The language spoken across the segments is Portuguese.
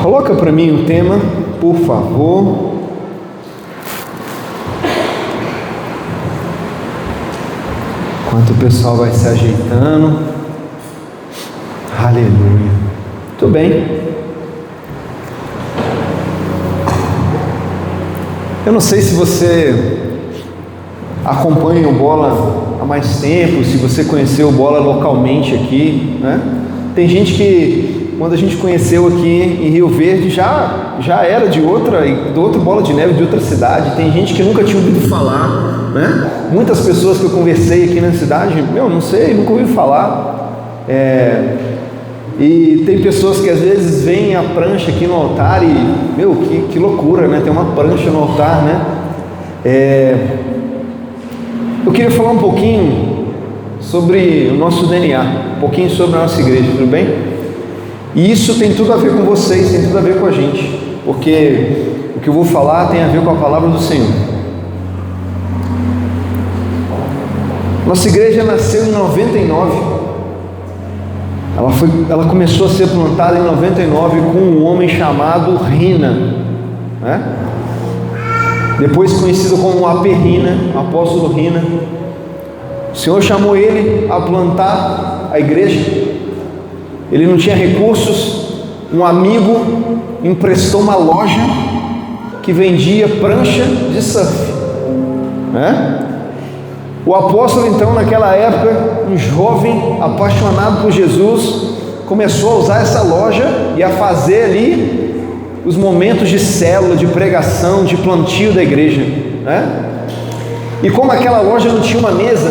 Coloca para mim o tema, por favor. Enquanto o pessoal vai se ajeitando. Aleluia. Tudo bem. Eu não sei se você acompanha o Bola há mais tempo, se você conheceu o Bola localmente aqui, né? Tem gente que, quando a gente conheceu aqui em Rio Verde, já era do outro Bola de Neve, de outra cidade. Tem gente que nunca tinha ouvido falar, né? Muitas pessoas que eu conversei aqui na cidade, não sei, nunca ouvi falar. E tem pessoas que às vezes veem a prancha aqui no altar e, que loucura, né? Tem uma prancha no altar, né? Eu queria falar um pouquinho sobre o nosso DNA, um pouquinho sobre a nossa igreja, tudo bem? E isso tem tudo a ver com vocês, tem tudo a ver com a gente, porque o que eu vou falar tem a ver com a palavra do Senhor. Nossa igreja nasceu em 99. Ela começou a ser plantada em 99 com um homem chamado Rina, né? Depois conhecido como Aperrina, apóstolo Rina. O Senhor chamou ele a plantar a igreja. Ele não tinha recursos. Um amigo emprestou uma loja que vendia prancha de surf, né? O apóstolo, então, naquela época, um jovem apaixonado por Jesus, começou a usar essa loja e a fazer ali os momentos de célula, de pregação, de plantio da igreja, né? E como aquela loja não tinha uma mesa,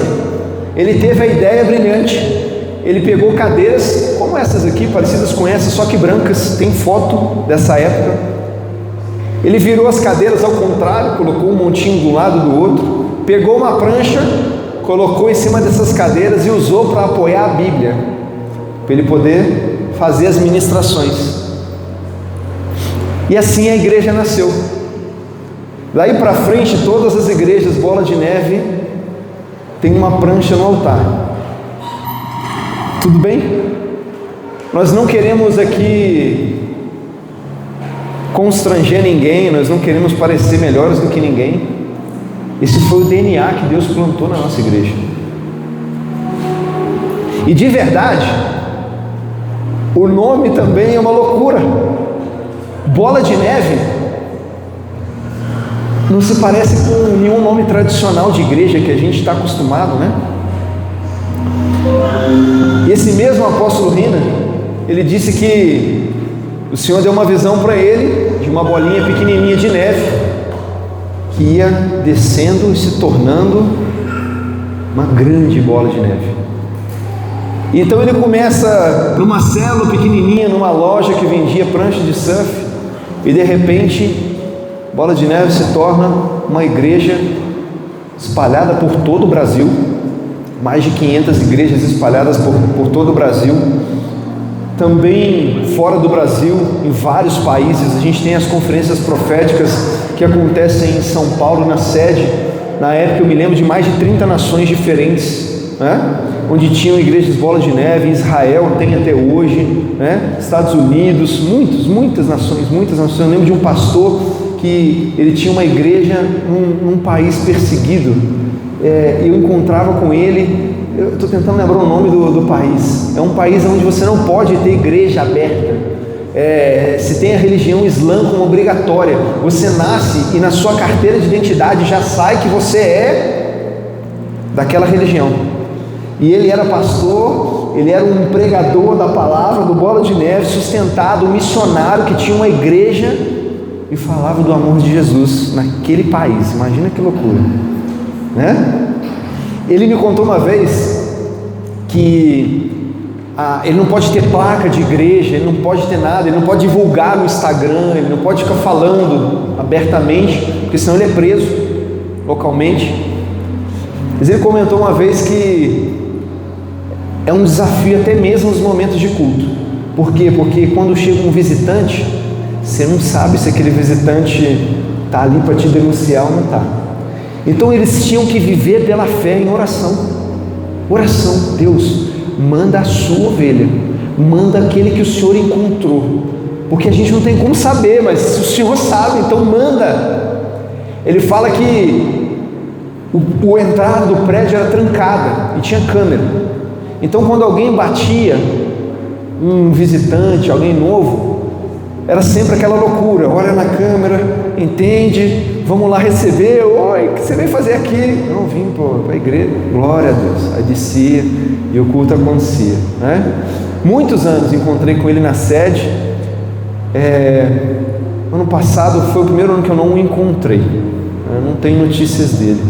ele teve a ideia brilhante. Ele pegou cadeiras como essas aqui, parecidas com essas, só que brancas, tem foto dessa época. Ele virou as cadeiras ao contrário, colocou um montinho do lado do outro, pegou uma prancha, colocou em cima dessas cadeiras e usou para apoiar a Bíblia, para ele poder fazer as ministrações. E assim a igreja nasceu. Daí para frente, todas as igrejas Bola de Neve tem uma prancha no altar. Tudo bem? Nós não queremos aqui constranger ninguém, nós não queremos parecer melhores do que ninguém. Esse foi o DNA que Deus plantou na nossa igreja. E de verdade, o nome também é uma loucura. Bola de Neve não se parece com nenhum nome tradicional de igreja que a gente está acostumado, né? E esse mesmo apóstolo Rina, ele disse que o Senhor deu uma visão para ele de uma bolinha pequenininha de neve que ia descendo e se tornando uma grande bola de neve. E então ele começa numa célula pequenininha, numa loja que vendia prancha de surf, e de repente Bola de Neve se torna uma igreja espalhada por todo o Brasil, mais de 500 igrejas espalhadas por todo o Brasil. Também fora do Brasil, em vários países, a gente tem as conferências proféticas que acontecem em São Paulo, na sede. Na época eu me lembro de mais de 30 nações diferentes, né? Onde tinham igrejas Bola de Neve. Em Israel tem até hoje, né? Estados Unidos, muitas nações. Eu lembro de um pastor que ele tinha uma igreja num país perseguido. Eu encontrava com ele. Eu estou tentando lembrar o nome do país. É um país onde você não pode ter igreja aberta. Se tem a religião islã como obrigatória. Você nasce e na sua carteira de identidade já sai que você é daquela religião. E ele era pastor, ele era um pregador da palavra do Bola de Neve, sustentado, um missionário que tinha uma igreja e falava do amor de Jesus naquele país. Imagina que loucura, né? Ele me contou uma vez que ele não pode ter placa de igreja, ele não pode ter nada, ele não pode divulgar no Instagram, ele não pode ficar falando abertamente, porque senão ele é preso localmente. Mas ele comentou uma vez que é um desafio até mesmo nos momentos de culto. Por quê? Porque quando chega um visitante, você não sabe se aquele visitante está ali para te denunciar ou não está. Então eles tinham que viver pela fé em oração. Deus, manda a sua ovelha, manda aquele que o Senhor encontrou, porque a gente não tem como saber, mas o Senhor sabe, então manda. Ele fala que a entrada do prédio era trancada e tinha câmera. Então quando alguém batia, um visitante, alguém novo, era sempre aquela loucura: olha na câmera, entende, vamos lá receber. Oi, o que você veio fazer aqui? Não, vim para a igreja. Glória a Deus. Aí descia e o culto acontecia, né? Muitos anos encontrei com ele na sede. Ano passado foi o primeiro ano que eu não o encontrei, eu não tenho notícias dele,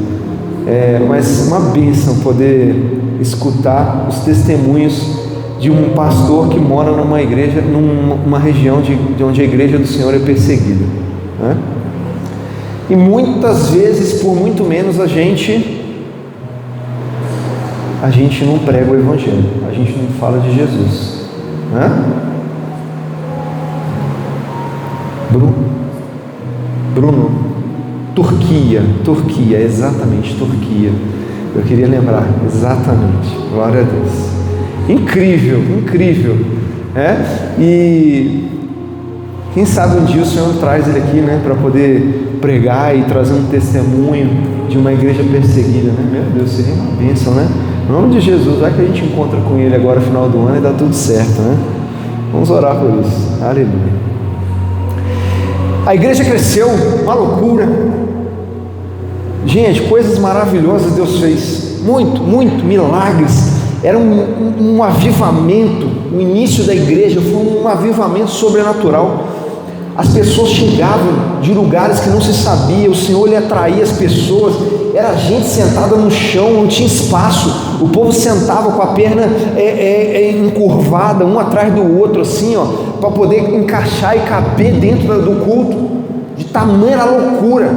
mas uma bênção poder escutar os testemunhos de um pastor que mora numa igreja, numa região de onde a igreja do Senhor é perseguida, né? E muitas vezes, por muito menos, a gente não prega o Evangelho, a gente não fala de Jesus, né? Bruno, Turquia, exatamente, Turquia. Eu queria lembrar, exatamente. Glória a Deus. Incrível. E quem sabe um dia o Senhor traz ele aqui, né, para poder pregar e trazer um testemunho de uma igreja perseguida, né? Meu Deus, seria uma bênção, né? Em nome de Jesus, vai que a gente encontra com ele agora no final do ano e dá tudo certo, né? Vamos orar por isso. Aleluia. A igreja cresceu, uma loucura. Gente, coisas maravilhosas Deus fez, muito milagres. Era um avivamento. O início da igreja foi um avivamento sobrenatural. As pessoas chegavam de lugares que não se sabia, o Senhor lhe atraía as pessoas. Era gente sentada no chão, não tinha espaço. O povo sentava com a perna encurvada, um atrás do outro, assim, ó, para poder encaixar e caber dentro do culto. De tamanha loucura.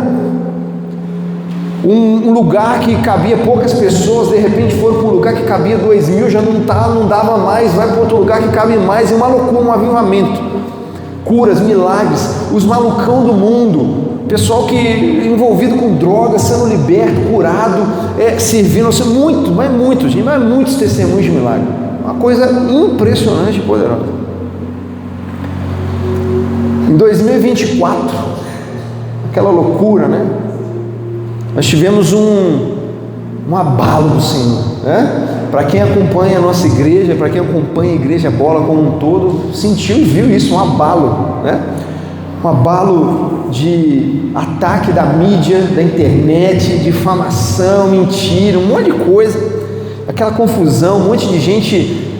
Um lugar que cabia poucas pessoas, de repente foram para um lugar que cabia 2.000, já não dava mais, vai para outro lugar que cabe mais. É uma loucura, um avivamento. Curas, milagres, os malucão do mundo, pessoal que envolvido com drogas, sendo liberto, curado, servindo, muitos testemunhos de milagre. Uma coisa impressionante e poderosa. Em 2024, aquela loucura, né? Nós tivemos um abalo do Senhor, né? Para quem acompanha a nossa igreja, para quem acompanha a igreja Bola como um todo, sentiu e viu isso, um abalo, né? Um abalo de ataque da mídia, da internet, difamação, mentira, um monte de coisa, aquela confusão, um monte de gente,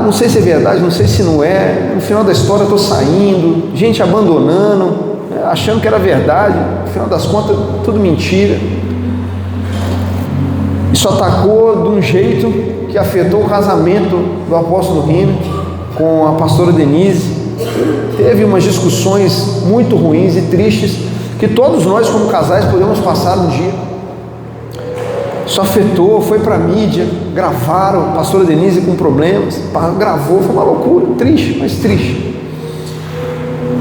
não sei se é verdade, não sei se não é, no final da história eu estou saindo, gente abandonando, achando que era verdade, no final das contas tudo mentira. Isso atacou de um jeito que afetou o casamento do apóstolo Rino com a pastora Denise. Teve umas discussões muito ruins e tristes que todos nós como casais podemos passar um dia. Isso afetou, foi para a mídia, gravaram, a pastora Denise com problemas, gravou, foi uma loucura, triste, mas triste.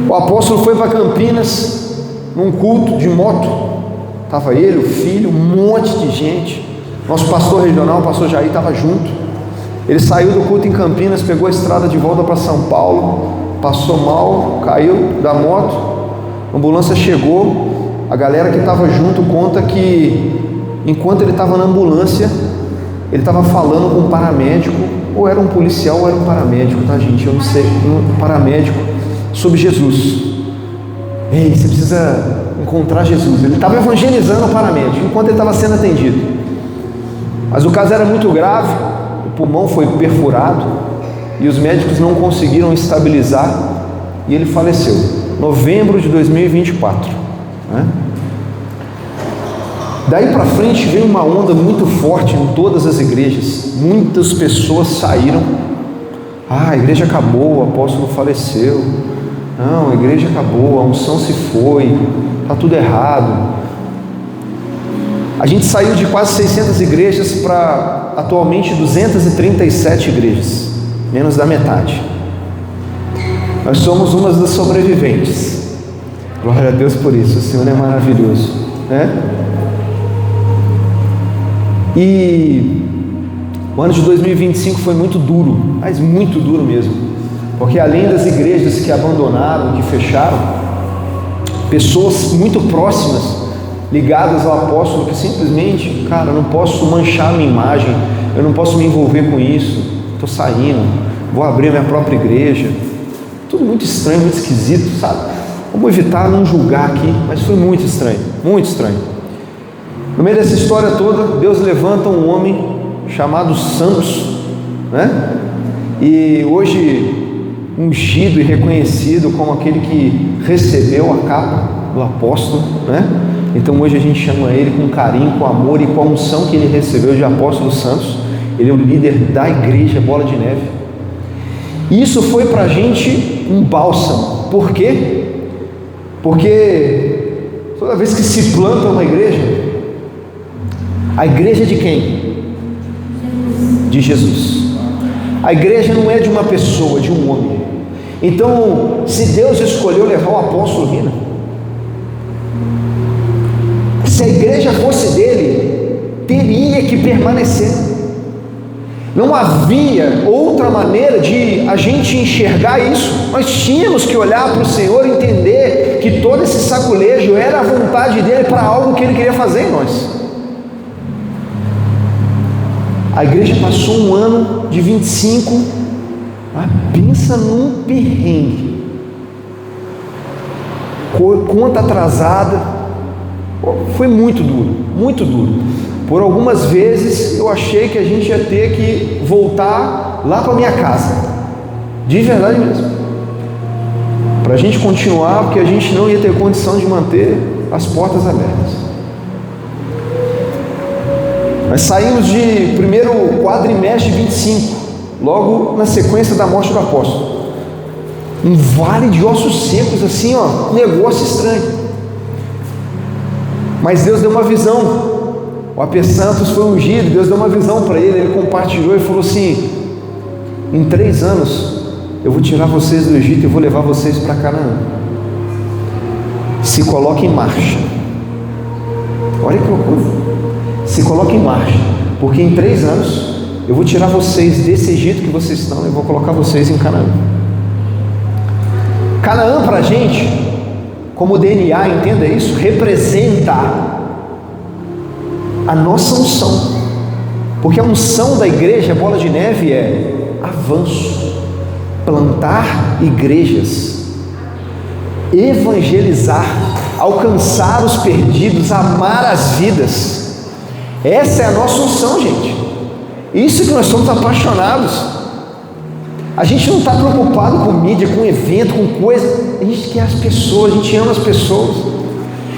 O apóstolo foi para Campinas num culto de moto, estava ele, o filho, um monte de gente. Nosso pastor regional, o pastor Jair, estava junto. Ele saiu do culto em Campinas, pegou a estrada de volta para São Paulo, passou mal, caiu da moto, a ambulância chegou. A galera que estava junto conta que enquanto ele estava na ambulância, ele estava falando com um paramédico, ou era um policial ou era um paramédico, tá, gente? Eu não sei, um paramédico, sobre Jesus. Ei, você precisa encontrar Jesus. Ele estava evangelizando o paramédico enquanto ele estava sendo atendido. Mas o caso era muito grave, o pulmão foi perfurado e os médicos não conseguiram estabilizar e ele faleceu. Novembro de 2024, né? Daí para frente veio uma onda muito forte em todas as igrejas. Muitas pessoas saíram. A igreja acabou, o apóstolo faleceu. Não, a igreja acabou, a unção se foi, está tudo errado. A gente saiu de quase 600 igrejas para atualmente 237 igrejas, menos da metade. Nós somos uma das sobreviventes. Glória a Deus por isso, o Senhor é maravilhoso, né? E o ano de 2025 foi muito duro, mas muito duro mesmo. Porque além das igrejas que abandonaram, que fecharam, pessoas muito próximas, ligadas ao apóstolo, que simplesmente, cara, eu não posso manchar a minha imagem, eu não posso me envolver com isso, estou saindo, vou abrir a minha própria igreja. Tudo muito estranho, muito esquisito, sabe? Vamos evitar não julgar aqui, mas foi muito estranho, muito estranho. No meio dessa história toda, Deus levanta um homem chamado Santos, né? E hoje ungido e reconhecido como aquele que recebeu a capa do apóstolo, né? Então hoje a gente chama ele com carinho, com amor e com a unção que ele recebeu de apóstolo Santos. Ele é o líder da igreja Bola de Neve. E isso foi para a gente um bálsamo. Por quê? Porque toda vez que se planta uma igreja, a igreja é de quem? De Jesus. A igreja não é de uma pessoa, de um homem. Então, se Deus escolheu levar o apóstolo Rina, se a igreja fosse dele, teria que permanecer. Não havia outra maneira de a gente enxergar isso. Nós tínhamos que olhar para o Senhor e entender que todo esse saculejo era a vontade dele para algo que ele queria fazer em nós. A igreja passou um ano de 25, pensa num perrengue, conta atrasada, foi muito duro, muito duro. Por algumas vezes eu achei que a gente ia ter que voltar lá para minha casa, de verdade mesmo, para a gente continuar, porque a gente não ia ter condição de manter as portas abertas. Nós saímos de primeiro quadrimestre de 25, logo na sequência da morte do apóstolo. Um vale de ossos secos, assim, ó, um negócio estranho. Mas Deus deu uma visão. O AP Santos foi ungido, Deus deu uma visão para ele, ele compartilhou e falou assim: em 3 anos eu vou tirar vocês do Egito e vou levar vocês para Canaã. Se coloque em marcha. Olha que loucura. Se coloque em marcha, porque em 3 anos eu vou tirar vocês desse Egito que vocês estão e vou colocar vocês em Canaã. Canaã para a gente, como DNA, entenda isso, representa a nossa unção, porque a unção da igreja Bola de Neve é avanço, plantar igrejas, evangelizar, alcançar os perdidos, amar as vidas. Essa é a nossa unção, gente. Isso que nós somos apaixonados. A gente não está preocupado com mídia, com evento, com coisa. A gente quer as pessoas, a gente ama as pessoas.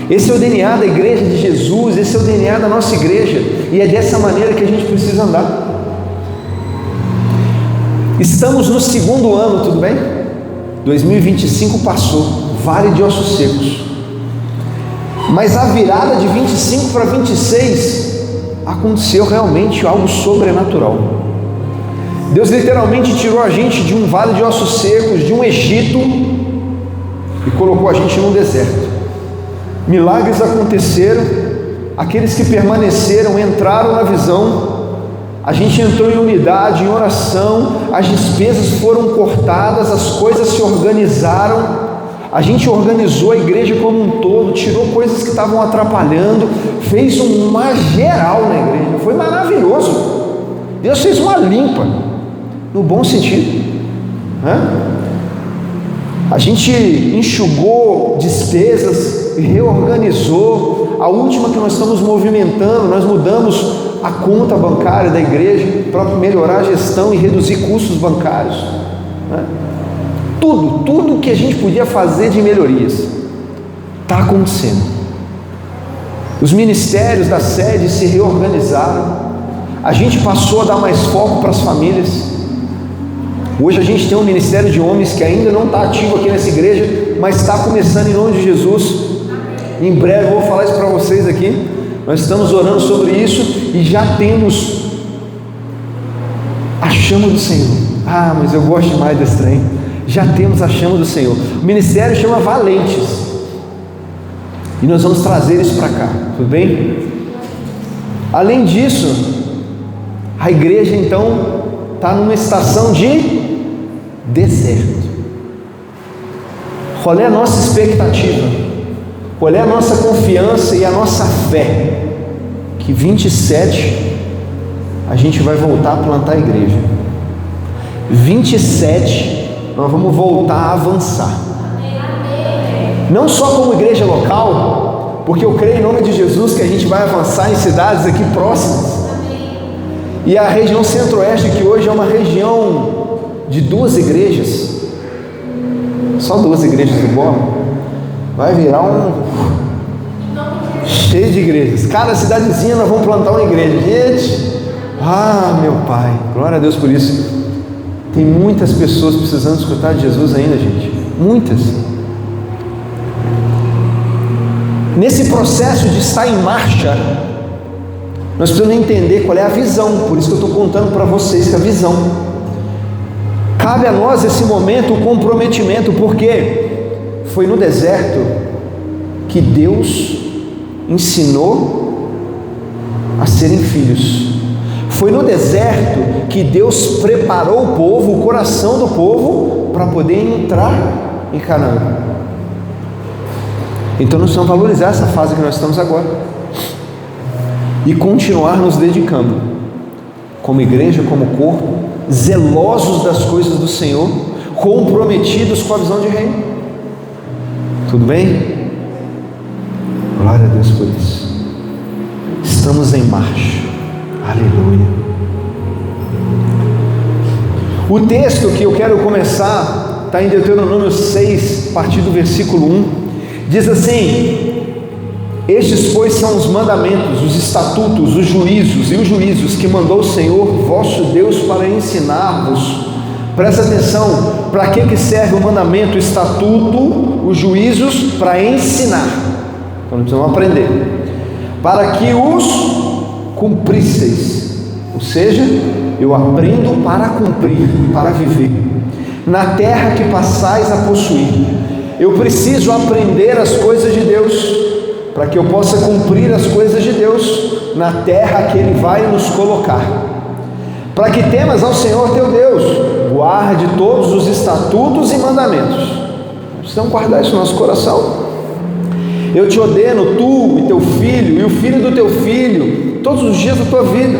Esse é o DNA da igreja de Jesus, esse é o DNA da nossa igreja, e é dessa maneira que a gente precisa andar. Estamos no 2º ano, tudo bem? 2025 passou, vale de ossos secos. Mas a virada de 25 para 26 aconteceu realmente algo sobrenatural. Deus literalmente tirou a gente de um vale de ossos secos, de um Egito, e colocou a gente num deserto. Milagres aconteceram, aqueles que permaneceram entraram na visão, a gente entrou em unidade, em oração, as despesas foram cortadas, as coisas se organizaram, a gente organizou a igreja como um todo, tirou coisas que estavam atrapalhando, fez uma geral na igreja, foi maravilhoso. Deus fez uma limpa, no bom sentido, né? A gente enxugou despesas, reorganizou. A última que nós estamos movimentando, nós mudamos a conta bancária da igreja para melhorar a gestão e reduzir custos bancários, né? Tudo que a gente podia fazer de melhorias está acontecendo. Os ministérios da sede se reorganizaram, a gente passou a dar mais foco para as famílias. Hoje a gente tem um ministério de homens que ainda não está ativo aqui nessa igreja, mas está começando em nome de Jesus. Em breve eu vou falar isso para vocês aqui. Nós estamos orando sobre isso e já temos a chama do Senhor. Mas eu gosto demais desse trem. Já temos a chama do Senhor. O ministério chama Valentes. E nós vamos trazer isso para cá, tudo bem? Além disso, a igreja então está numa estação de deserto. Qual é a nossa expectativa? Qual é a nossa confiança e a nossa fé? Que 27 a gente vai voltar a plantar a igreja. 27 nós vamos voltar a avançar. Não só como igreja local, porque eu creio em nome de Jesus que a gente vai avançar em cidades aqui próximas. E a região centro-oeste, que hoje é uma região de 2 igrejas, só 2 igrejas do Borba, vai virar cheio de igrejas. Cada cidadezinha nós vamos plantar uma igreja. Gente, meu Pai, glória a Deus por isso. Tem muitas pessoas precisando escutar de Jesus ainda, gente, muitas. Nesse processo de estar em marcha, nós precisamos entender qual é a visão. Por isso que eu estou contando para vocês que a visão, cabe a nós esse momento, o comprometimento, porque foi no deserto que Deus ensinou a serem filhos. Foi no deserto que Deus preparou o povo, o coração do povo, para poder entrar em Canaã. Então nós precisamos valorizar essa fase que nós estamos agora e continuar nos dedicando como igreja, como corpo, zelosos das coisas do Senhor, comprometidos com a visão de reino. Tudo bem? Glória a Deus por isso. Estamos em marcha. Aleluia. O texto que eu quero começar está em Deuteronômio 6, a partir do versículo 1. Diz assim: estes, pois, são os mandamentos, os estatutos, os juízos e os juízos que mandou o Senhor vosso Deus para ensinar-vos. Presta atenção, para que serve o mandamento, o estatuto, os juízos? Para ensinar. Então nós precisamos aprender, para que os cumprisseis. Ou seja, eu aprendo para cumprir, para viver na terra que passais a possuir. Eu preciso aprender as coisas de Deus, para que eu possa cumprir as coisas de Deus na terra que Ele vai nos colocar. Para que temas ao Senhor teu Deus, guarde todos os estatutos e mandamentos. Precisamos guardar isso no nosso coração. Eu te ordeno, tu e teu filho, e o filho do teu filho, todos os dias da tua vida,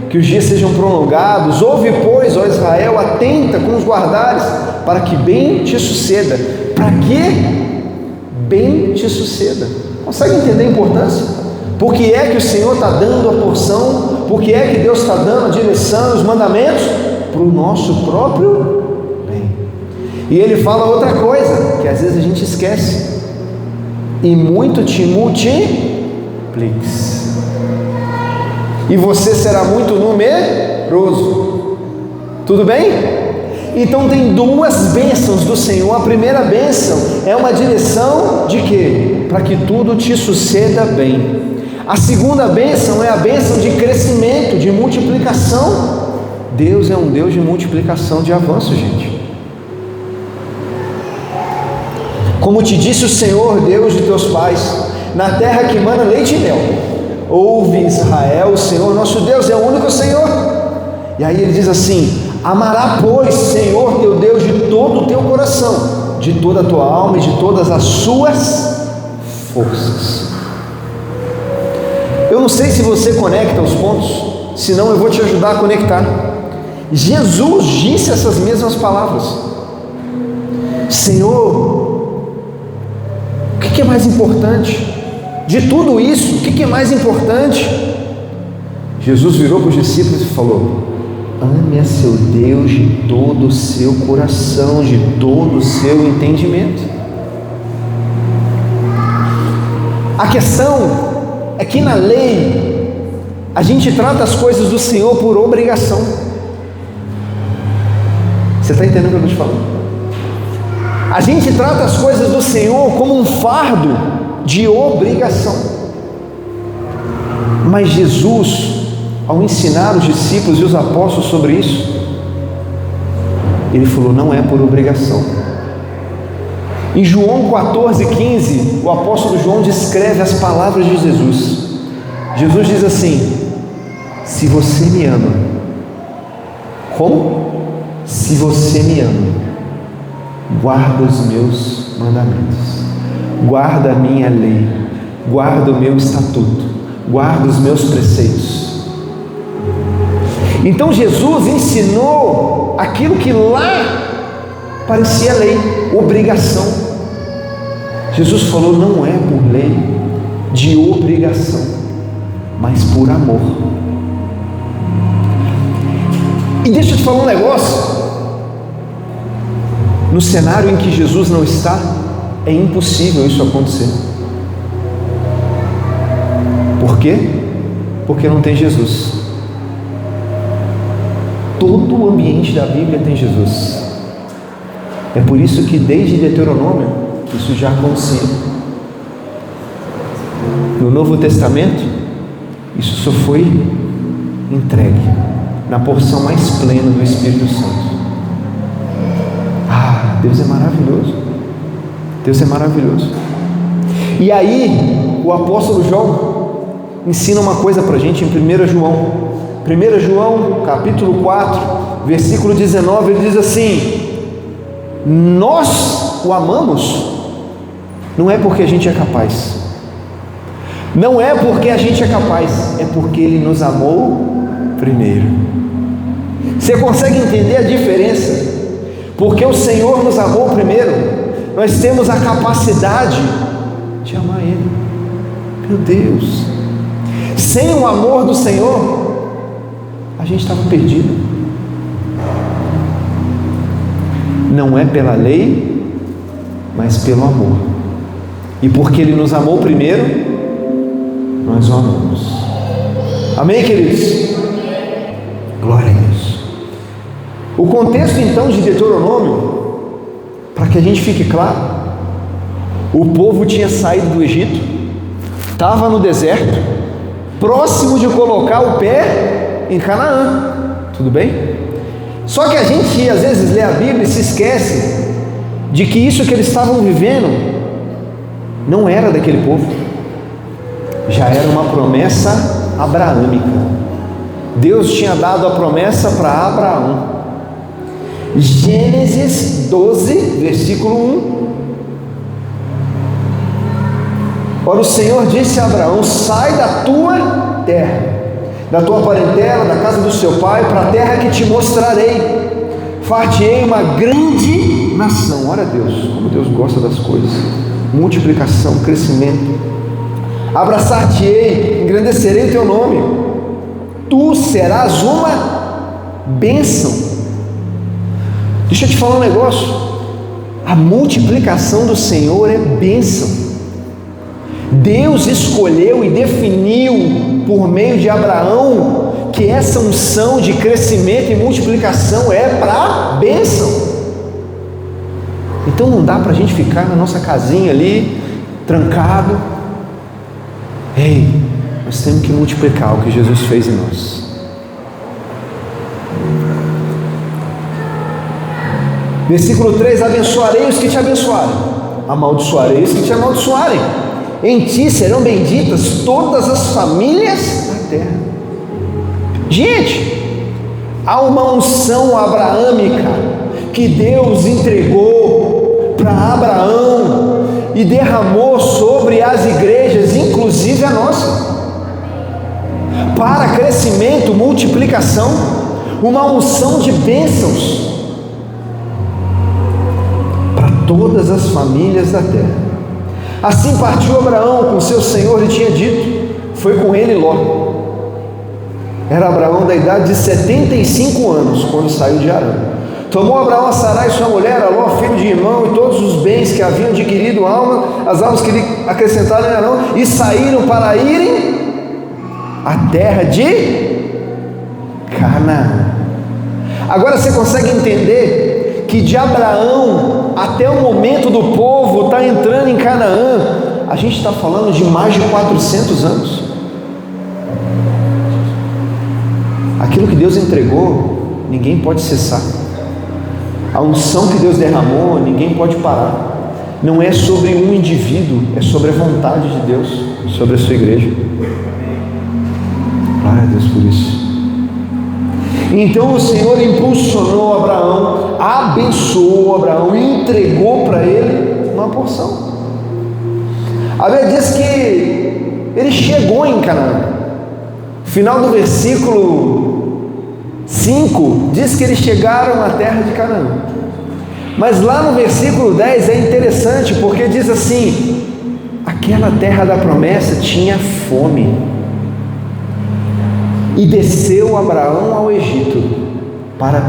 que os dias sejam prolongados. Ouve, pois, ó Israel, atenta com os guardares, para que bem te suceda. Para que bem te suceda? Consegue entender a importância? Por que é que o Senhor está dando a porção? Por que é que Deus está dando a direção, os mandamentos? Para o nosso próprio bem. E Ele fala outra coisa, que às vezes a gente esquece: e muito te multipliques, e você será muito numeroso. Tudo bem? Então tem 2 bênçãos do Senhor. A primeira bênção é uma direção de quê? Para que tudo te suceda bem. A segunda bênção é a bênção de crescimento, de multiplicação. Deus é um Deus de multiplicação, de avanço, gente. Como te disse o Senhor, Deus de teus pais, na terra que mana leite e mel. Ouve, Israel, o Senhor nosso Deus é o único Senhor. E aí ele diz assim: amará, pois, Senhor teu Deus de todo o teu coração, de toda a tua alma e de todas as suas forças. Eu não sei se você conecta os pontos, senão eu vou te ajudar a conectar. Jesus disse essas mesmas palavras. Senhor, o que é mais importante? De tudo isso, o que é mais importante? Jesus virou para os discípulos e falou: ame a seu Deus de todo o seu coração, de todo o seu entendimento. A questão é que na lei a gente trata as coisas do Senhor por obrigação. Você está entendendo o que eu estou te falando? A gente trata as coisas do Senhor como um fardo de obrigação. Mas Jesus, ao ensinar os discípulos e os apóstolos sobre isso, Ele falou: não é por obrigação. Em João 14,15, o apóstolo João descreve as palavras de Jesus. Jesus diz assim: se você me ama. Como? Se você me ama, guarda os meus mandamentos, guarda a minha lei, guarda o meu estatuto, guarda os meus preceitos. Então Jesus ensinou aquilo que lá parecia lei, obrigação. Jesus falou: não é por lei de obrigação, mas por amor. E deixa eu te falar um negócio. No cenário em que Jesus não está, é impossível isso acontecer. Por quê? Porque não tem Jesus. Todo o ambiente da Bíblia tem Jesus. É por isso que desde Deuteronômio isso já acontecia. No Novo Testamento isso só foi entregue na porção mais plena do Espírito Santo. Deus é maravilhoso. Deus é maravilhoso. E aí o apóstolo João ensina uma coisa para a gente em 1 João. 1 João capítulo 4 versículo 19, ele diz assim: nós o amamos não é porque a gente é capaz, não é porque a gente é capaz, é porque Ele nos amou primeiro. Você consegue entender a diferença? Porque o Senhor nos amou primeiro, nós temos a capacidade de amar Ele. Meu Deus, sem o amor do Senhor, a gente estava perdido. Não é pela lei, mas pelo amor. E porque Ele nos amou primeiro, nós o amamos. Amém, queridos? Glória a Deus. O contexto então de Deuteronômio, para que a gente fique claro, o povo tinha saído do Egito, estava no deserto, próximo de colocar o pé em Canaã, tudo bem? Só que a gente às vezes lê a Bíblia e se esquece de que isso que eles estavam vivendo não era daquele povo, já era uma promessa abraâmica. Deus tinha dado a promessa para Abraão. Gênesis 12, versículo 1. Ora, o Senhor disse a Abraão: sai da tua terra, da tua parentela, da casa do seu pai, para a terra que te mostrarei. Far-te-ei uma grande nação. Olha Deus, como Deus gosta das coisas. Multiplicação, crescimento. Abraçar-te-ei, engrandecerei o teu nome. Tu serás uma bênção. Deixa eu te falar um negócio. A multiplicação do Senhor é bênção. Deus escolheu e definiu por meio de Abraão que essa unção de crescimento e multiplicação é para bênção. Então não dá para a gente ficar na nossa casinha ali, trancado. Ei, nós temos que multiplicar o que Jesus fez em nós. Versículo 3: abençoarei os que te abençoarem, amaldiçoarei os que te amaldiçoarem. Em ti serão benditas todas as famílias da terra. Gente, há uma unção abraâmica que Deus entregou para Abraão e derramou sobre as igrejas, inclusive a nossa, para crescimento, multiplicação, uma unção de bênçãos para todas as famílias da terra. Assim partiu Abraão com seu senhor lhe tinha dito. Foi com ele Ló. Era Abraão da idade de 75 anos quando saiu de Harã. Tomou Abraão a Sarai sua mulher, a Ló filho de irmão, e todos os bens que haviam adquirido as almas que lhe acrescentaram em Harã, e saíram para irem à terra de Canaã. Agora você consegue entender que de Abraão até o momento do povo estar entrando em Canaã, a gente está falando de mais de 400 anos. Aquilo que Deus entregou, ninguém pode cessar. A unção que Deus derramou, ninguém pode parar. Não é sobre um indivíduo, é sobre a vontade de Deus, sobre a sua igreja. Glória a Deus por isso. Então o Senhor impulsionou Abraão, abençoou Abraão e entregou para ele uma porção. A Bíblia diz que ele chegou em Canaã. Final do versículo 5 diz que eles chegaram à terra de Canaã. Mas lá no versículo 10 é interessante, porque diz assim: aquela terra da promessa tinha fome, e desceu Abraão ao Egito para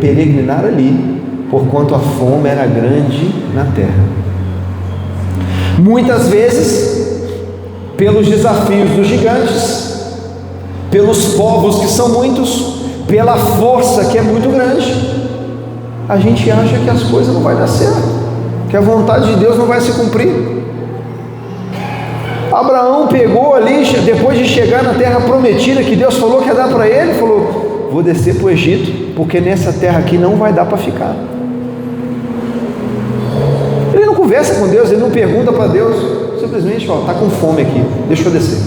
peregrinar ali, porquanto a fome era grande na terra. Muitas vezes, pelos desafios dos gigantes, pelos povos que são muitos, pela força que é muito grande, a gente acha que as coisas não vai dar certo, que a vontade de Deus não vai se cumprir. Abraão pegou ali, depois de chegar na terra prometida, que Deus falou que ia dar para ele, falou: vou descer para o Egito, porque nessa terra aqui não vai dar para ficar. Ele não conversa com Deus, ele não pergunta para Deus, simplesmente fala: está com fome aqui, deixa eu descer.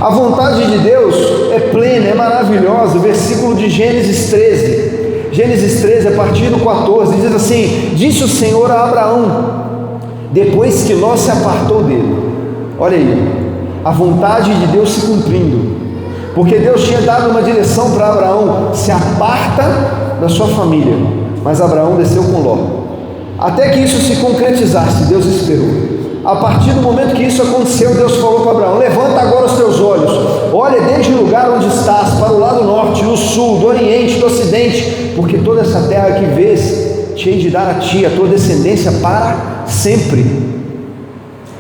A vontade de Deus é plena, é maravilhosa. Versículo de Gênesis 13, a partir do 14, diz assim: disse o Senhor a Abraão, depois que Ló se apartou dele. Olha aí, a vontade de Deus se cumprindo, porque Deus tinha dado uma direção para Abraão: se aparta da sua família. Mas Abraão desceu com Ló. Até que isso se concretizasse, Deus esperou. A partir do momento que isso aconteceu, Deus falou para Abraão: levanta agora os teus olhos, olha desde o lugar onde estás, para o lado norte, do sul, do oriente, do ocidente, porque toda essa terra que vês, te hei de dar a ti, a tua descendência para sempre.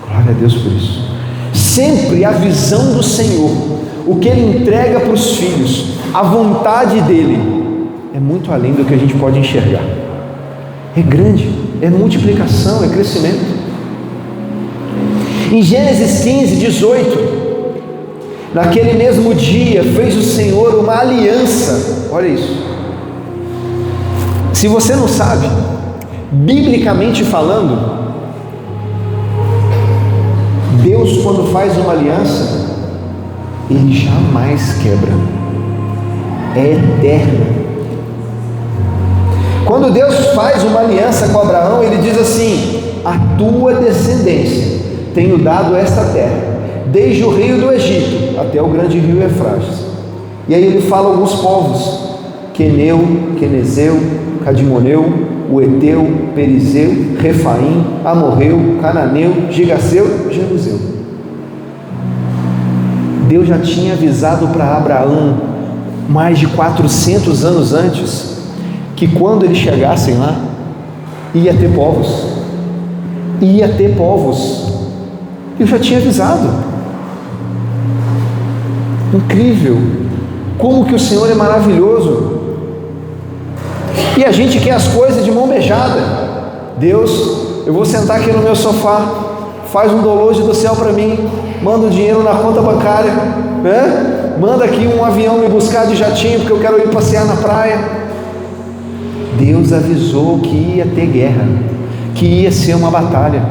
Glória a Deus por isso. Sempre a visão do Senhor, o que Ele entrega para os filhos, a vontade dEle, é muito além do que a gente pode enxergar. É grande, é multiplicação, é crescimento. Em Gênesis 15, 18, naquele mesmo dia fez o Senhor uma aliança. Olha isso. Se você não sabe, biblicamente falando, Deus, quando faz uma aliança, Ele jamais quebra, é eterno. Quando Deus faz uma aliança com Abraão, Ele diz assim: a tua descendência tenho dado esta terra, desde o rio do Egito até o grande rio Eufrates. E aí Ele fala alguns povos: Queneu, Quenezeu, Cadimoneu, o Eteu, Perizeu, Refaim, Amorreu, Cananeu, Gigaseu, Jebuseu. Deus já tinha avisado para Abraão, mais de 400 anos antes, que quando eles chegassem lá, ia ter povos. Eu já tinha avisado. Incrível como que o Senhor é maravilhoso. E a gente quer as coisas de mão beijada. Deus, eu vou sentar aqui no meu sofá, faz um download do céu para mim, manda o dinheiro na conta bancária, né? Manda aqui um avião me buscar de jatinho, porque eu quero ir passear na praia. Deus avisou que ia ter guerra, que ia ser uma batalha.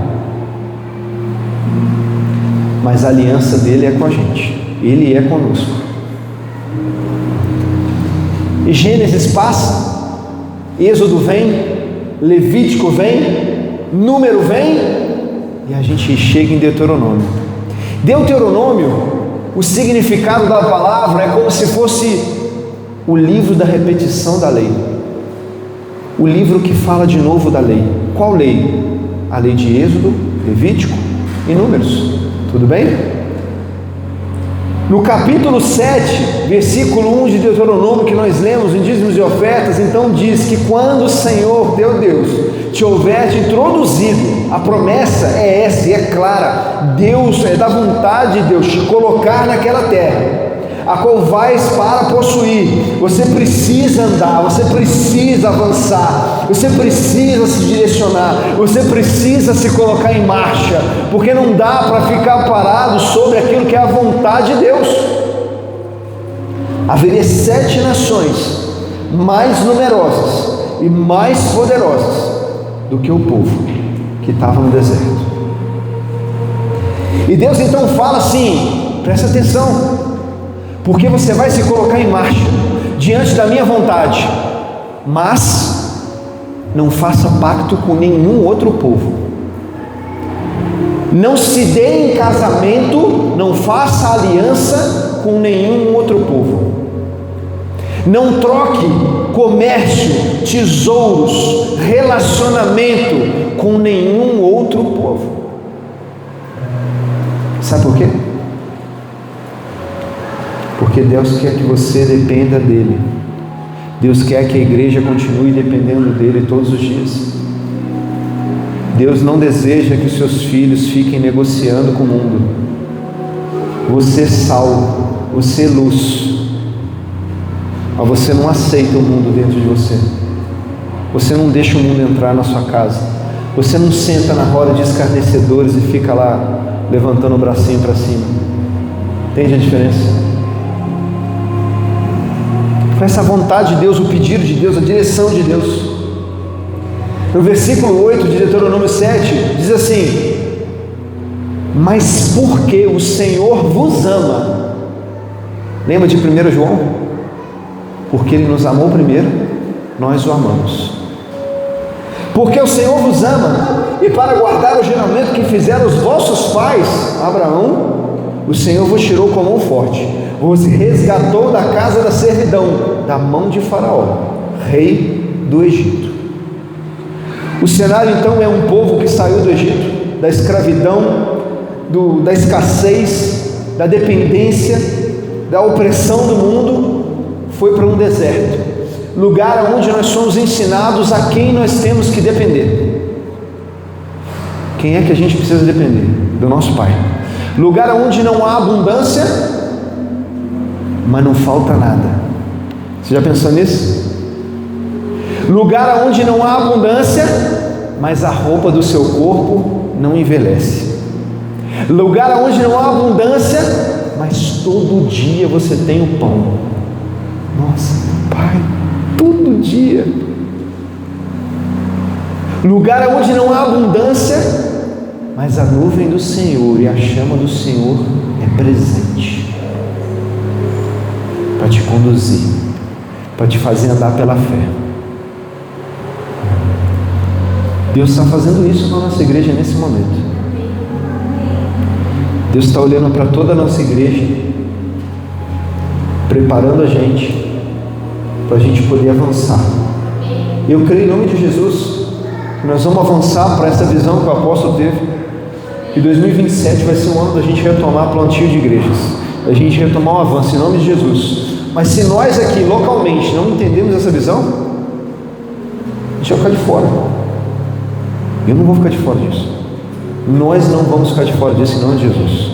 Mas a aliança dele é com a gente, Ele é conosco. E Gênesis passa, Êxodo vem, Levítico vem, Número vem, e a gente chega em Deuteronômio. Deuteronômio, o significado da palavra é como se fosse o livro da repetição da lei, o livro que fala de novo da lei. Qual lei? A lei de Êxodo, Levítico e Números. Tudo bem? No capítulo 7, versículo 1 de Deuteronômio, que nós lemos em dízimos e ofertas, então diz que quando o Senhor teu Deus te houver te introduzido, a promessa é essa e é clara: Deus, é da vontade de Deus te colocar naquela terra, a qual vais para possuir. Você precisa andar, você precisa avançar, você precisa se direcionar, você precisa se colocar em marcha, porque não dá para ficar parado sobre aquilo que é a vontade de Deus. Haveria 7 nações mais numerosas e mais poderosas do que o povo que estava no deserto. E Deus então fala assim: presta atenção, porque você vai se colocar em marcha, diante da minha vontade, mas não faça pacto com nenhum outro povo. Não se dê em casamento, não faça aliança com nenhum outro povo. Não troque comércio, tesouros, relacionamento com nenhum outro povo. Sabe por quê? Porque Deus quer que você dependa dele. Deus quer que a igreja continue dependendo dele todos os dias. Deus não deseja que os seus filhos fiquem negociando com o mundo. Você é sal, você é luz, mas você não aceita o mundo dentro de você. Você não deixa o mundo entrar na sua casa. Você não senta na roda de escarnecedores e fica lá levantando o bracinho para cima. Entende a diferença? Faça a vontade de Deus, o pedido de Deus, a direção de Deus. No versículo 8 de Deuteronômio 7, diz assim: mas porque o Senhor vos ama. Lembra de 1 João? Porque Ele nos amou primeiro, nós o amamos. Porque o Senhor vos ama, e para guardar o juramento que fizeram os vossos pais, Abraão, o Senhor vos tirou com a mão forte, vos resgatou da casa da servidão, da mão de Faraó, rei do Egito. O cenário então é um povo que saiu do Egito, da escravidão, da escassez, da dependência, da opressão do mundo, foi para um deserto, lugar onde nós somos ensinados a quem nós temos que depender. Quem é que a gente precisa depender? Do nosso Pai. Lugar onde não há abundância, mas não falta nada. Você já pensou nisso? Lugar onde não há abundância, mas a roupa do seu corpo não envelhece. Lugar onde não há abundância, mas todo dia você tem o pão. Nossa, Pai, todo dia. Lugar onde não há abundância, mas a nuvem do Senhor e a chama do Senhor é presente para te conduzir, para te fazer andar pela fé. Deus está fazendo isso na nossa igreja nesse momento. Deus está olhando para toda a nossa igreja, preparando a gente para a gente poder avançar. Eu creio em nome de Jesus que nós vamos avançar para essa visão que o apóstolo teve, que 2027 vai ser um ano da gente retomar plantio de igrejas, da gente retomar um avanço em nome de Jesus. Mas se nós aqui localmente não entendemos essa visão, a gente vai ficar de fora. Eu não vou ficar de fora disso. Nós não vamos ficar de fora disso em nome de Jesus.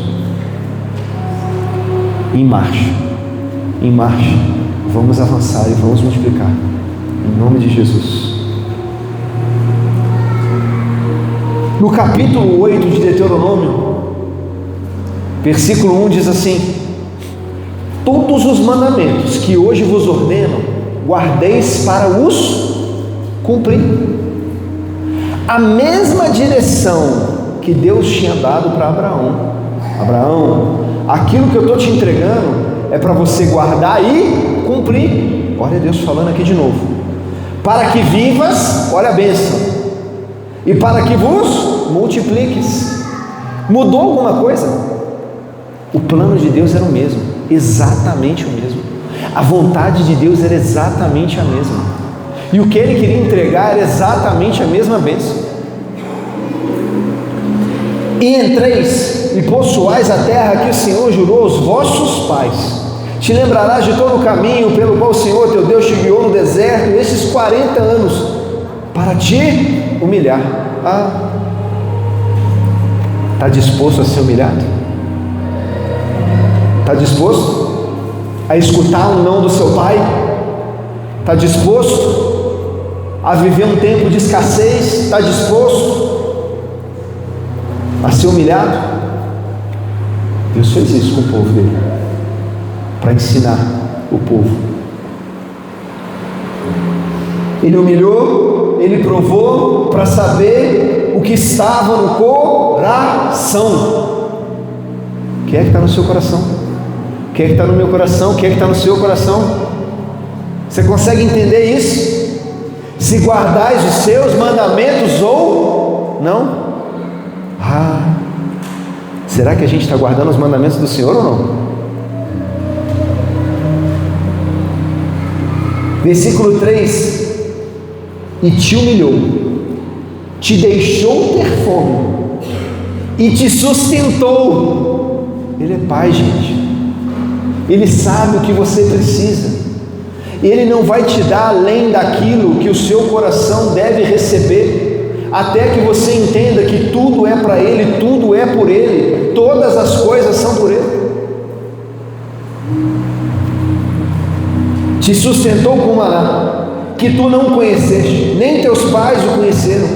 Em marcha, vamos avançar e vamos multiplicar em nome de Jesus. No capítulo 8 de Deuteronômio, versículo 1 diz assim: todos os mandamentos que hoje vos ordeno, guardeis para os cumprir. A mesma direção que Deus tinha dado para Abraão. Abraão, aquilo que eu estou te entregando é para você guardar e cumprir. Olha Deus falando aqui de novo. Para que vivas, olha a bênção, e para que vos multipliques. Mudou alguma coisa? O plano de Deus era o mesmo, exatamente o mesmo. A vontade de Deus era exatamente a mesma. E o que Ele queria entregar era exatamente a mesma bênção. E entreis e possuais a terra que o Senhor jurou aos vossos pais. Te lembrarás de todo o caminho pelo qual o Senhor teu Deus te guiou no deserto esses 40 anos, para te humilhar. Está disposto a ser humilhado? Está disposto a escutar o não do seu pai? Está disposto a viver um tempo de escassez? Está disposto a ser humilhado? Deus fez isso com o povo dele, para ensinar o povo. Ele humilhou, ele provou para saber o que estava no coração. O que é que está no seu coração? O que é que está no meu coração? O que é que está no seu coração? Você consegue entender isso? Se guardais os seus mandamentos ou não? Será que a gente está guardando os mandamentos do Senhor ou não? Versículo 3: e te humilhou, te deixou ter fome e te sustentou. Ele é Pai, gente. Ele sabe o que você precisa. Ele não vai te dar além daquilo que o seu coração deve receber, até que você entenda que tudo é para Ele, tudo é por Ele, todas as coisas são por Ele. Te sustentou com maná, que tu não conheceste, nem teus pais o conheceram,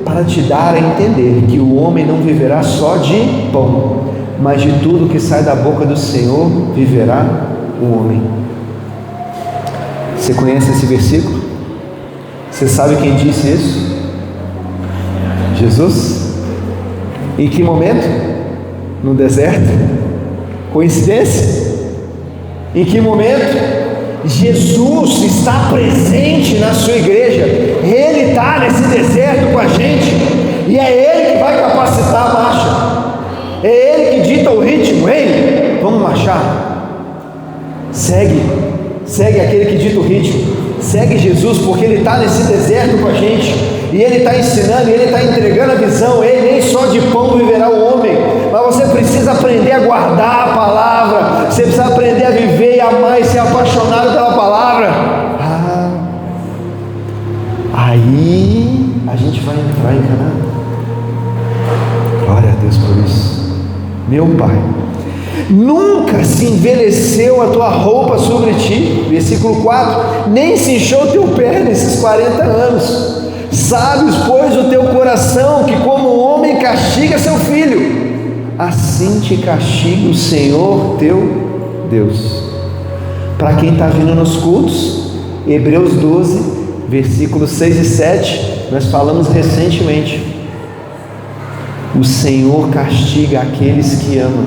para te dar a entender que o homem não viverá só de pão, mas de tudo que sai da boca do Senhor viverá o homem. Você conhece esse versículo? Você sabe quem disse isso? Jesus. Em que momento? No deserto? Coincidência? Em que momento? Jesus está presente na sua igreja. Ele está nesse deserto com a gente, e é Ele que vai capacitar a marcha, é Ele que dita o ritmo. Ei, vamos marchar. Segue aquele que dita o ritmo. Segue Jesus, porque Ele está nesse deserto com a gente, e Ele está ensinando, e Ele está entregando a visão. Ele nem só de pão viverá o homem, mas você precisa aprender a guardar a palavra, você precisa aprender a viver e amar e ser apaixonado pela palavra. Aí a gente vai entrar em Canaã. Glória a Deus por isso. Meu Pai, nunca se envelheceu a tua roupa sobre ti. Versículo 4: nem se inchou teu pé nesses 40 anos. Sabes, pois, o teu coração, que como o homem castiga seu filho, assim te castiga o Senhor teu Deus. Para quem está vindo nos cultos, Hebreus 12, versículos 6 e 7, nós falamos recentemente. O Senhor castiga aqueles que amam.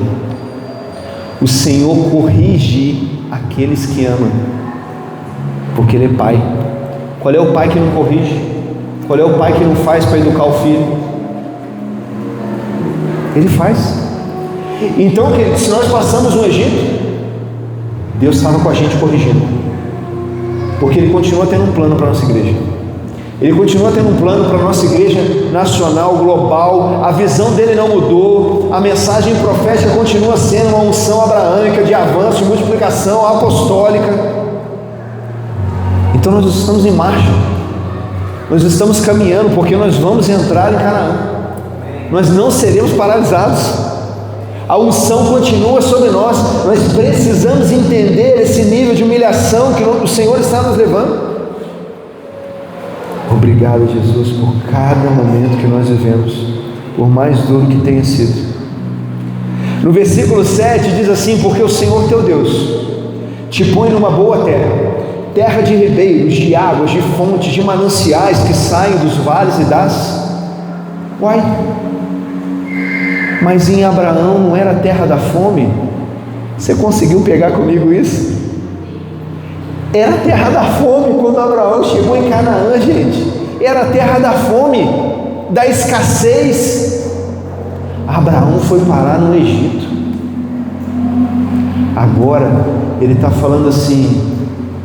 O Senhor corrige aqueles que amam, porque Ele é Pai. Qual é o pai que não corrige? Qual é o pai que não faz para educar o filho? Ele faz. Então, querido, se nós passamos no Egito, Deus estava com a gente corrigindo, porque Ele continua tendo um plano para a nossa igreja. Ele continua tendo um plano para a nossa igreja nacional, global. A visão dele não mudou. A mensagem profética continua sendo uma unção abraâmica de avanço, de multiplicação apostólica. Então nós estamos em marcha, nós estamos caminhando, porque nós vamos entrar em Canaã. Nós não seremos paralisados. A unção continua sobre nós. Nós precisamos entender esse nível de humilhação que o Senhor está nos levando. Obrigado, Jesus, por cada momento que nós vivemos, por mais duro que tenha sido. No versículo 7 diz assim: porque o Senhor teu Deus te põe numa boa terra, terra de ribeiros, de águas, de fontes, de mananciais que saem dos vales e das... Mas em Abraão não era terra da fome? Você conseguiu pegar comigo isso? Era terra da fome quando Abraão chegou em Canaã, gente. Era terra da fome, da escassez. Abraão foi parar no Egito. Agora ele está falando assim: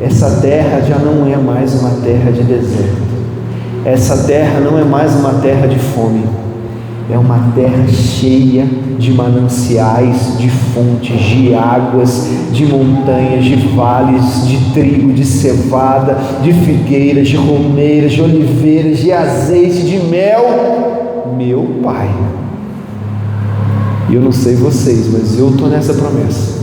essa terra já não é mais uma terra de deserto. Essa terra não é mais uma terra de fome. É uma terra cheia de mananciais, de fontes, de águas, de montanhas, de vales, de trigo, de cevada, de figueiras, de romeiras, de oliveiras, de azeite, de mel. Meu Pai, eu não sei vocês, mas eu estou nessa promessa.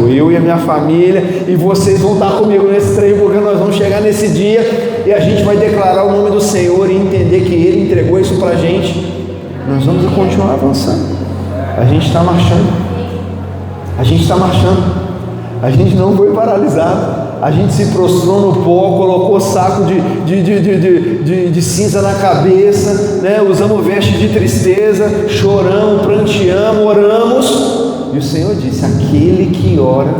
Eu e a minha família, e vocês vão estar comigo nesse trem, porque nós vamos chegar nesse dia e a gente vai declarar o nome do Senhor e entender que Ele entregou isso para a gente. Nós vamos continuar avançando. A gente está marchando. A gente está marchando. A gente não foi paralisado. A gente se prostrou no pó, colocou saco de cinza na cabeça, né? Usamos veste de tristeza, choramos, pranteamos, oramos. E o Senhor disse: aquele que ora,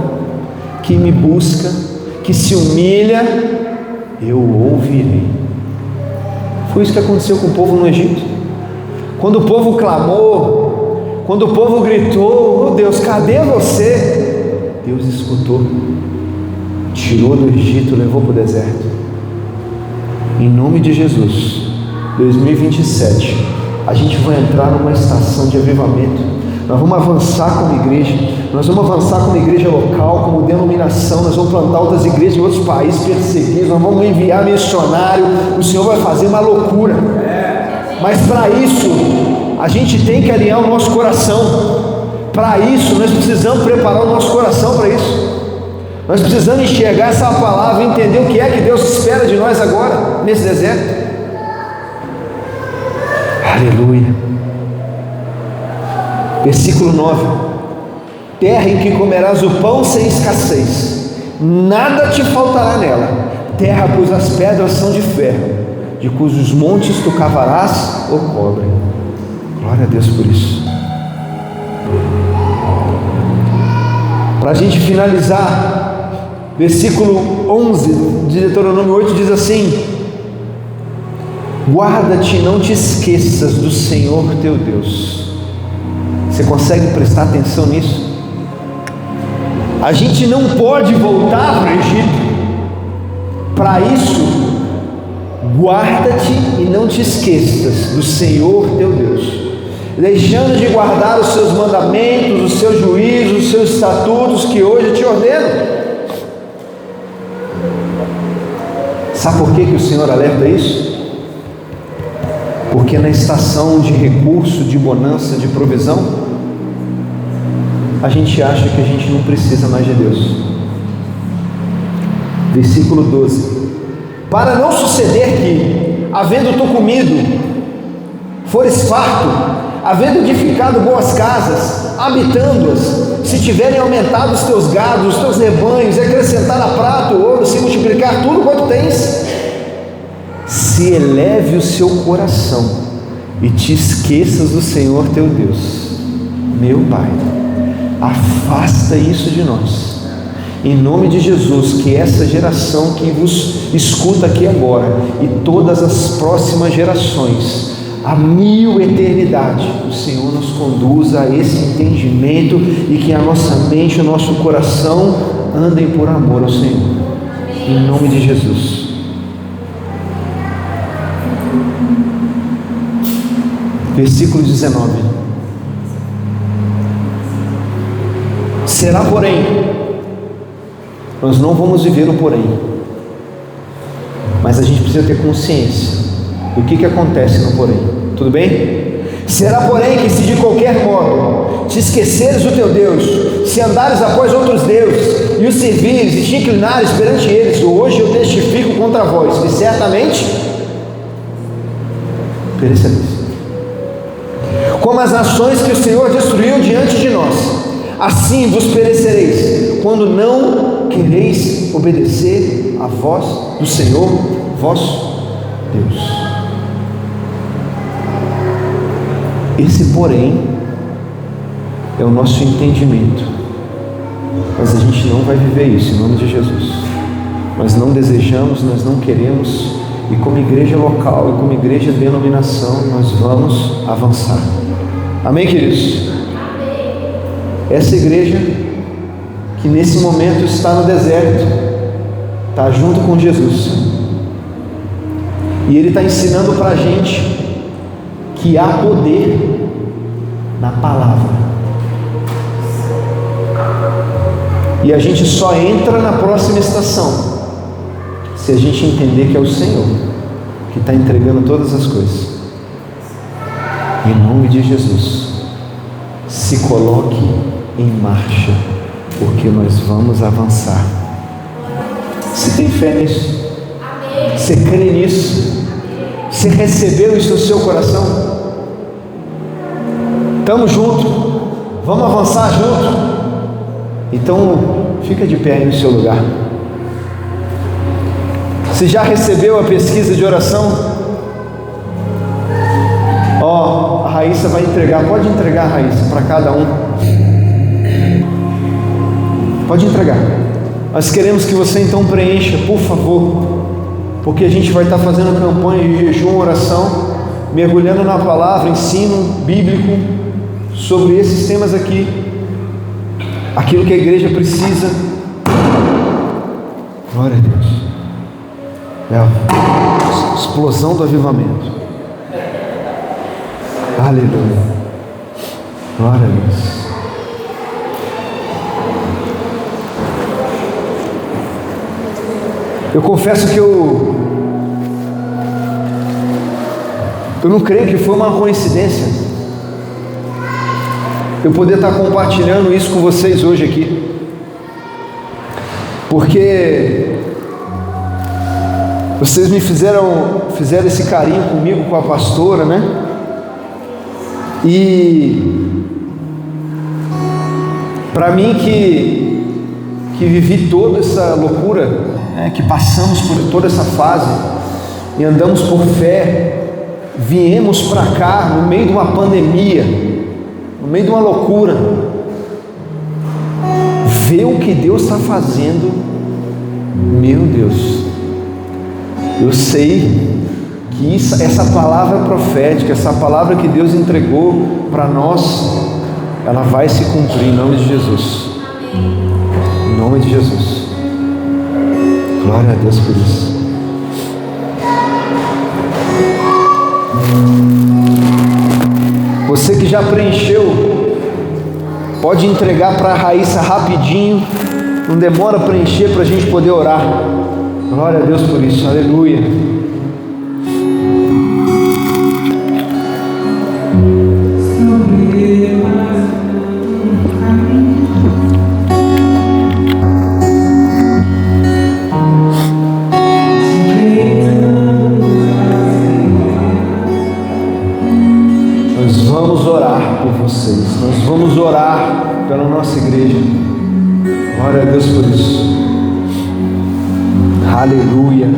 que me busca, que se humilha, eu o ouvirei. Foi isso que aconteceu com o povo no Egito. Quando o povo clamou, quando o povo gritou: oh Deus, cadê você? Deus escutou, tirou do Egito, levou para o deserto. Em nome de Jesus, 2027, a gente vai entrar numa estação de avivamento. Nós vamos avançar como igreja, nós vamos avançar como igreja local, como denominação, nós vamos plantar outras igrejas em outros países perseguidos, nós vamos enviar missionário, o Senhor vai fazer uma loucura. Mas para isso, a gente tem que alinhar o nosso coração. Para isso, nós precisamos preparar o nosso coração para isso. Nós precisamos enxergar essa palavra e entender o que é que Deus espera de nós agora, nesse deserto. Aleluia. Versículo 9: terra em que comerás o pão sem escassez, nada te faltará nela, terra cujas pedras são de ferro, de cujos montes tu cavarás o cobre. Glória a Deus por isso. Para a gente finalizar, versículo 11 de Deuteronômio 8 diz assim: guarda-te e não te esqueças do Senhor teu Deus. Você consegue prestar atenção nisso? A gente não pode voltar para o Egito. Para isso, guarda-te e não te esqueças do Senhor teu Deus, deixando de guardar os seus mandamentos, os seus juízos, os seus estatutos que hoje eu te ordeno. Sabe por que o Senhor alerta isso? Porque na estação de recurso, de bonança, de provisão, a gente acha que a gente não precisa mais de Deus. Versículo 12: para não suceder que, havendo tu comido, fores farto, havendo edificado boas casas, habitando-as, se tiverem aumentado os teus gados, os teus rebanhos, e acrescentar a prata, ouro, se multiplicar tudo quanto tens, se eleve o seu coração e te esqueças do Senhor teu Deus. Meu Pai, afasta isso de nós, em nome de Jesus. Que essa geração que vos escuta aqui agora e todas as próximas gerações, a 1000 eternidade, o Senhor nos conduza a esse entendimento e que a nossa mente e o nosso coração andem por amor ao Senhor, em nome de Jesus. Versículo 19: será porém, nós não vamos viver o porém, mas a gente precisa ter consciência do que acontece no porém, tudo bem? Será porém que se de qualquer modo te esqueceres do teu Deus, se andares após outros deuses, e os servires e te inclinares perante eles, hoje eu testifico contra vós, que certamente perecereis, como as nações que o Senhor destruiu diante de nós, assim vos perecereis, quando não quereis obedecer à voz do Senhor vosso Deus. Esse porém é o nosso entendimento, mas a gente não vai viver isso em nome de Jesus. Nós não desejamos, nós não queremos, e como igreja local e como igreja de denominação, nós vamos avançar. Amém, queridos? Essa igreja que nesse momento está no deserto, está junto com Jesus, e Ele está ensinando para a gente que há poder na palavra, e a gente só entra na próxima estação se a gente entender que é o Senhor que está entregando todas as coisas. Em nome de Jesus, se coloque em marcha, porque nós vamos avançar. Você tem fé nisso? Você crê nisso? Você recebeu isso no seu coração? Estamos juntos, vamos avançar juntos. Então fica de pé aí no seu lugar. Você já recebeu a pesquisa de oração? A Raíssa vai entregar. Pode entregar, Raíssa, para cada um. Pode entregar. Nós queremos que você então preencha, por favor, porque a gente vai estar fazendo campanha de jejum, oração, mergulhando na palavra, ensino bíblico sobre esses temas aqui, aquilo que a igreja precisa. Glória a Deus. É a explosão do avivamento. Aleluia. Glória a Deus. Eu confesso que eu não creio que foi uma coincidência eu poder estar compartilhando isso com vocês hoje aqui, porque vocês me fizeram esse carinho comigo, com a pastora, né? E para mim que vivi toda essa loucura, né, que passamos por toda essa fase e andamos por fé, viemos para cá no meio de uma pandemia, no meio de uma loucura, ver o que Deus está fazendo. Meu Deus, eu sei que essa palavra profética, essa palavra que Deus entregou para nós, ela vai se cumprir em nome de Jesus. Em nome de Jesus. Glória a Deus por isso. Você que já preencheu, pode entregar para a Raíssa rapidinho, não demora a preencher para a gente poder orar. Glória a Deus por isso, aleluia. Nós vamos orar pela nossa igreja. Glória a Deus por isso. Aleluia.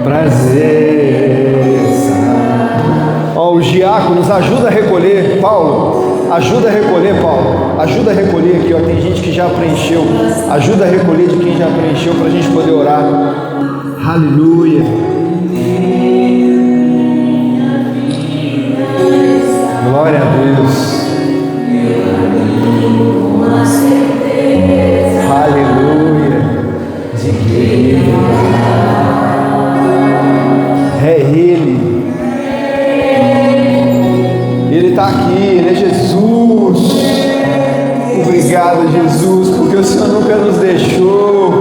Prazer. Ó, os diáconos, ajuda a recolher, Paulo. Ajuda a recolher, Paulo. Ajuda a recolher aqui, ó. Tem gente que já preencheu. Ajuda a recolher de quem já preencheu para a gente poder orar. Aleluia. Glória a Deus. Aleluia. De que é Ele. Ele está aqui, Ele é Jesus. Obrigado, Jesus, porque o Senhor nunca nos deixou.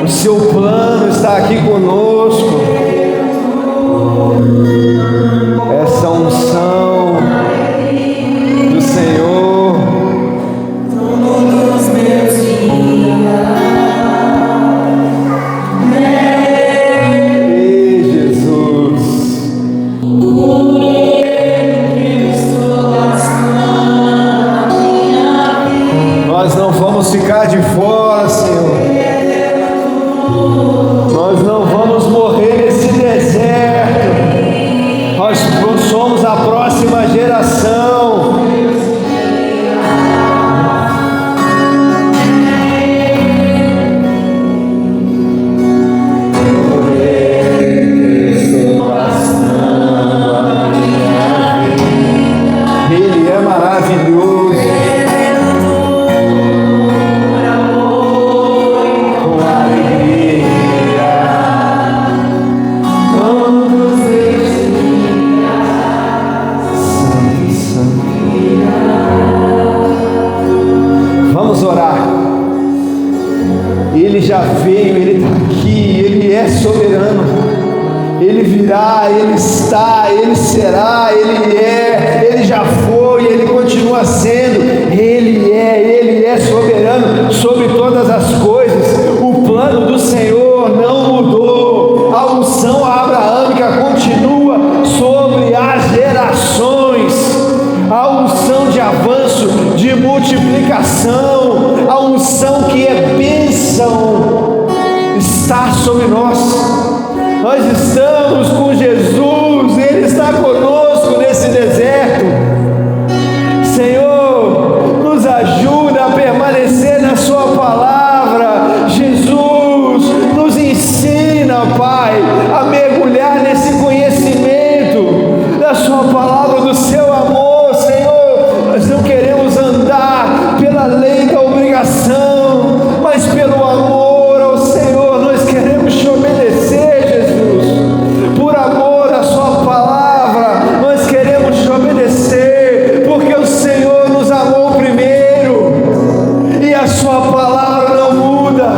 O seu plano está aqui conosco. Essa unção do Senhor. Todos meus dias. Ei, Jesus. Nós não vamos ficar de fora, Senhor. Nós não vamos morrer nesse deserto. Nós somos a próxima geração. Ele é maravilhoso. Ele já veio, Ele está aqui, Ele é soberano, Ele virá, Ele está, Ele será, Ele é, Ele já foi, Ele continua sendo, Ele é soberano sobre todas as coisas. O plano do Senhor não mudou, a unção abraâmica continua sobre as gerações, a unção de avanço, de multiplicação, a unção que é bênção está sobre nós. Nós estamos com Jesus, Ele está está conosco nesse deserto. Senhor, nos ajuda a permanecer na sua palavra. Jesus, nos ensina, Pai, a mergulhar nesse conhecimento da sua palavra, do seu amor. Senhor, nós não queremos andar pela lei da obrigação, mas pelo amor ao Senhor. Nós queremos te obedecer, Jesus, por amor à sua palavra. Nós queremos te obedecer porque o Senhor nos amou primeiro, e a sua palavra não muda.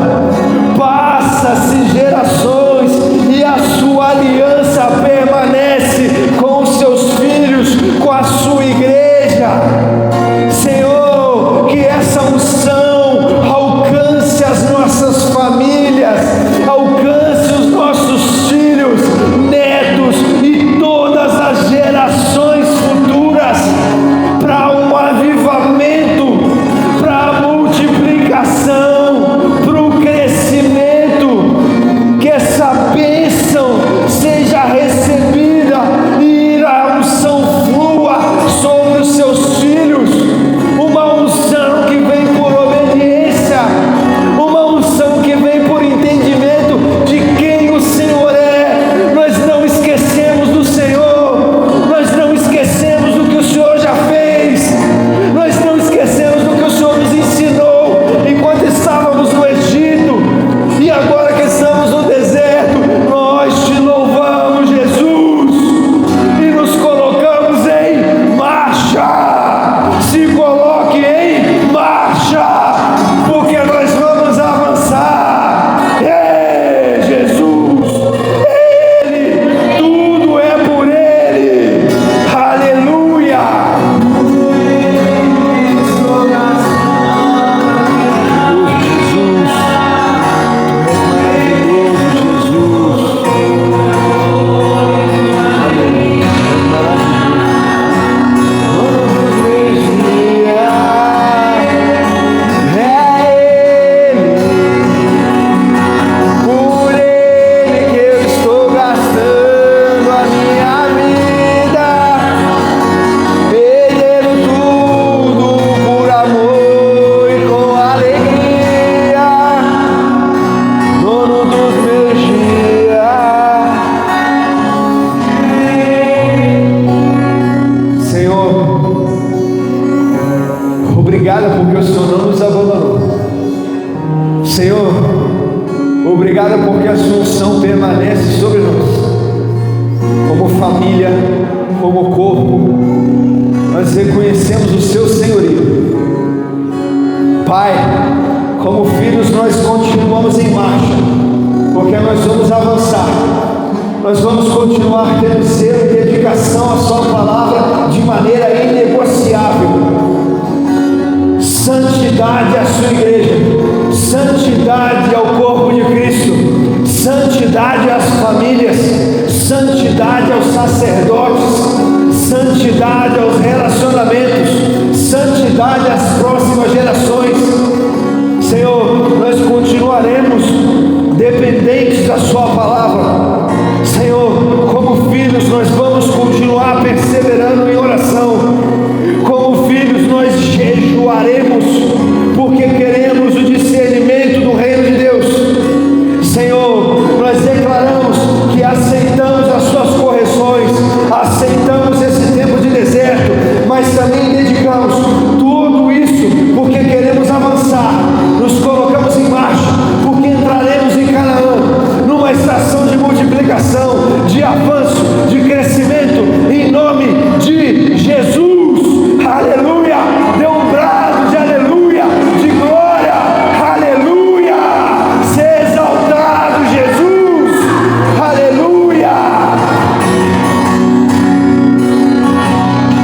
Passa-se gerações e a sua aliança permanece com os seus filhos, com a sua igreja. Senhor, que essa unção alcance as nossas famílias, alcance os nossos filhos, netos e todas as gerações futuras, para um avivamento, para a multiplicação, para o crescimento. Que essa bênção seja recebida e a unção flua sobre os seus filhos. Uma unção que vem por obediência, uma unção que vem por entendimento de quem o Senhor é. Nós não esquecemos do Senhor, nós não esquecemos do que o Senhor já fez, nós não esquecemos do que o Senhor nos ensinou enquanto estávamos no Egito, e agora que estamos no deserto, nós te louvamos, Jesus, e nos colocamos em marcha. Se coloque em marcha, porque nós vamos avançar. Ei, Jesus, Ele, tudo é por Ele. Aleluia. Por Ele que eu estou gastando a minha vida, perdendo tudo por amor e com alegria, dono dos meus dias. Senhor, obrigado porque o Senhor não nos abandonou. Senhor, obrigado porque a sua unção permanece sobre nós, como família, como corpo. Nós reconhecemos o seu senhorio. Pai, como filhos nós continuamos em marcha, porque nós vamos avançar. Nós vamos continuar tendo zelo e dedicação à sua palavra de maneira inegociável. Santidade à sua igreja, santidade ao corpo de Cristo, santidade às famílias, santidade aos sacerdotes, santidade aos relacionamentos, santidade às próximas gerações. Senhor, nós continuaremos dependentes da sua palavra. Senhor, como filhos nós vamos continuar perseverando em oração. Como filhos nós jejuaremos, porque queremos o discernimento do reino de Deus. Senhor, nós declaramos que aceitamos as suas correções, aceitamos esse tempo de deserto, mas também dedicamos tudo isso porque queremos avançar. Nos colocamos em marcha, porque entraremos em Canaã, numa estação de multiplicação, de avanço, de crescimento, em nome de Jesus. Aleluia! Dê um brado de aleluia, de glória, aleluia! Seja exaltado, Jesus, aleluia!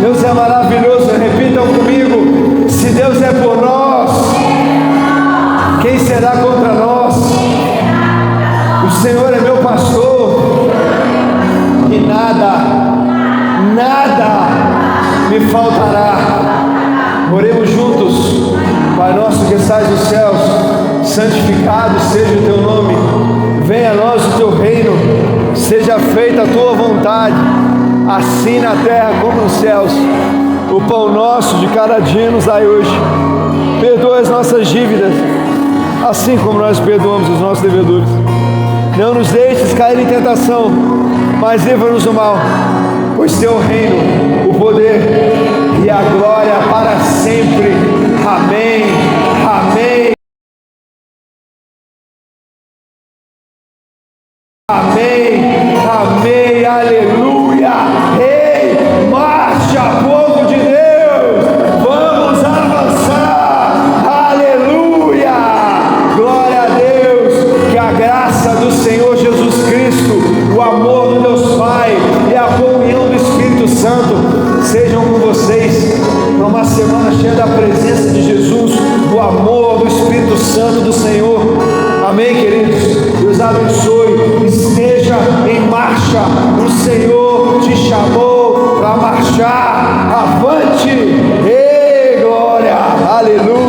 Deus é maravilhoso, repitam comigo: se Deus é por nós, quem será contra nós? O Senhor é meu pastor, e nada me faltará. Oremos juntos. Pai nosso que estás nos céus, santificado seja o teu nome, venha a nós o teu reino, seja feita a tua vontade, assim na terra como nos céus. O pão nosso de cada dia nos dai hoje. Perdoa as nossas dívidas, assim como nós perdoamos os nossos devedores. Não nos deixes cair em tentação, mas livra-nos do mal, pois teu reino, o poder e a glória para sempre. Amém, amém, amém, amém, aleluia. Ei, marcha, povo de Deus, vamos avançar, aleluia, glória a Deus. Que a graça do Senhor Jesus Cristo, o amor do Deus Pai e a comunhão do Espírito Santo sejam com vocês para uma semana cheia da presença de Jesus, do amor do Espírito Santo do Senhor. Amém, queridos? Deus abençoe. Esteja em marcha. O Senhor te chamou para marchar. Avante! Ei, glória! Aleluia!